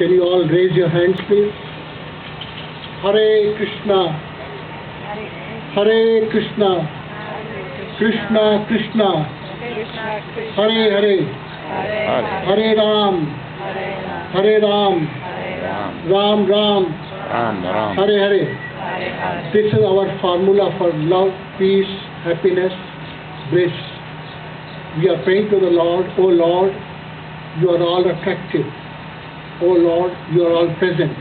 Can you all raise your hands, please? Hare Krishna, Hare Krishna, Krishna Krishna, Hare Hare, Hare Ram, Hare Ram, Ram Ram, Hare Hare. This is our formula for love, peace, happiness, bliss. We are praying to the Lord, O Lord, you are all attractive. O Lord, you are all present.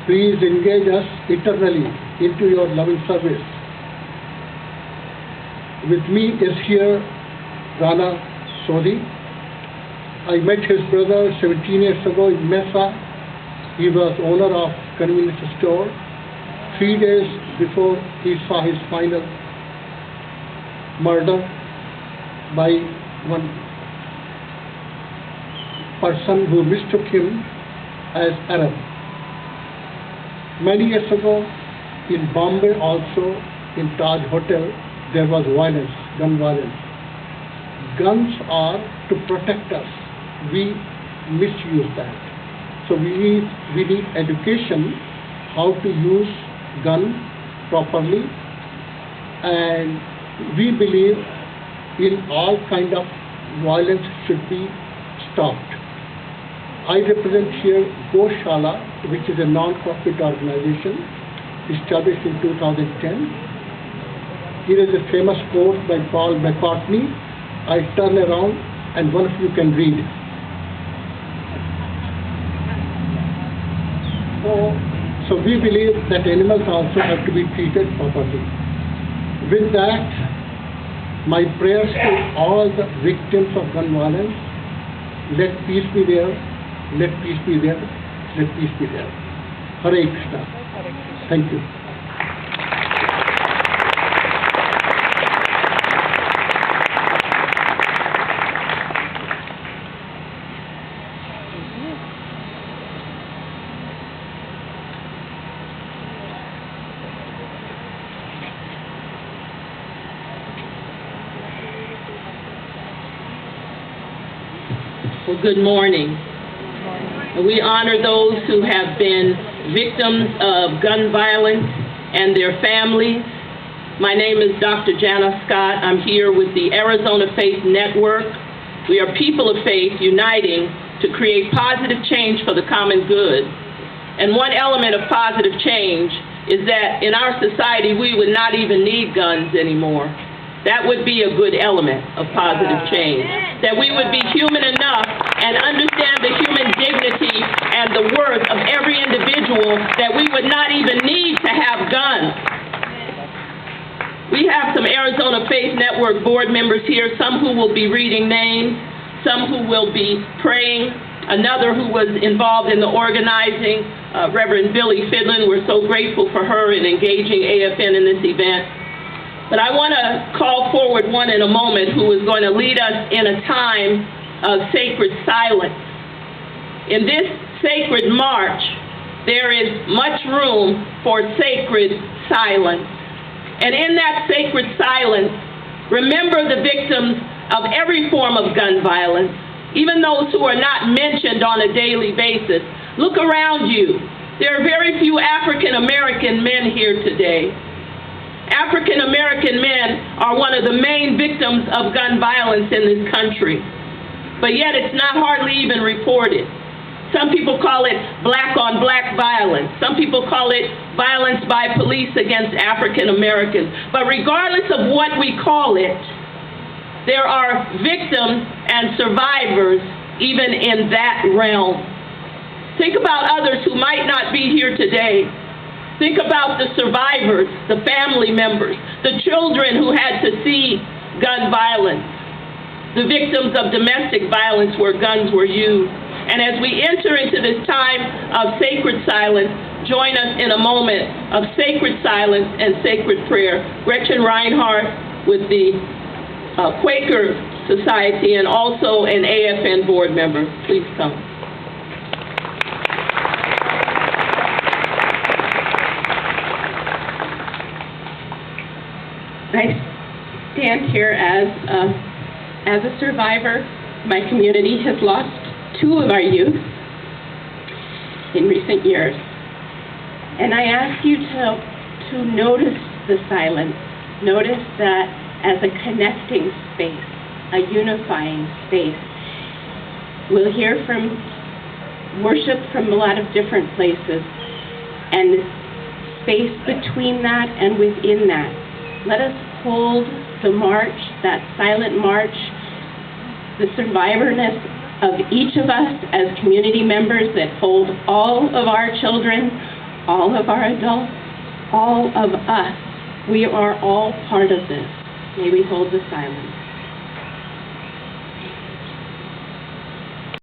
Please engage us eternally into your loving service. With me is here Rana Sodhi. I met his brother 17 years ago in Mesa. He was owner of convenience store. 3 days before he saw his final murder by one person who mistook him as Arab. Many years ago in Bombay also, in Taj Hotel, there was violence, gun violence. Guns are to protect us. We misuse that. So we need education how to use gun properly, and we believe in all kind of violence should be stopped. I represent here Goshala, which is a non-profit organization established in 2010. Here is a famous quote by Paul McCartney. I turn around and one of you can read. So we believe that animals also have to be treated properly. With that, my prayers to all the victims of gun violence, let peace be there, let peace be there, let peace be there. Hare Krishna. Thank you. Well, good morning. We honor those who have been victims of gun violence and their families. My name is Dr. Jana Scott. I'm here with the Arizona Faith Network. We are people of faith uniting to create positive change for the common good. And one element of positive change is that in our society we would not even need guns anymore. That would be a good element of positive change. That we would be human enough and understand the human dignity and the worth of every individual, that we would not even need to have guns. We have some Arizona Faith Network board members here, some who will be reading names, some who will be praying, another who was involved in the organizing, Reverend Billy Fidlin. We're so grateful for her in engaging AFN in this event. But I want to call forward one in a moment who is going to lead us in a time of sacred silence. In this sacred march, there is much room for sacred silence. And in that sacred silence, remember the victims of every form of gun violence, even those who are not mentioned on a daily basis. Look around you. There are very few African American men here today. African American men are one of the main victims of gun violence in this country, but yet it's not hardly even reported. Some people call it black on black violence. Some people call it violence by police against African Americans. But regardless of what we call it, there are victims and survivors even in that realm. Think about others who might not be here today. Think about the survivors, the family members, the children who had to see gun violence, the victims of domestic violence where guns were used. And as we enter into this time of sacred silence, join us in a moment of sacred silence and sacred prayer. Gretchen Reinhardt with the Quaker Society and also an AFN board member. Please come. I stand here as a survivor. My community has lost 2 of our youth. in recent years. And I ask you to notice the silence. Notice that as a connecting space, a unifying space. We'll hear from worship from a lot of different places, and space between that and within that. Let us hold the march, that silent march, the survivorness of each of us as community members that hold all of our children, all of our adults, all of us. We are all part of this. May we hold the silence.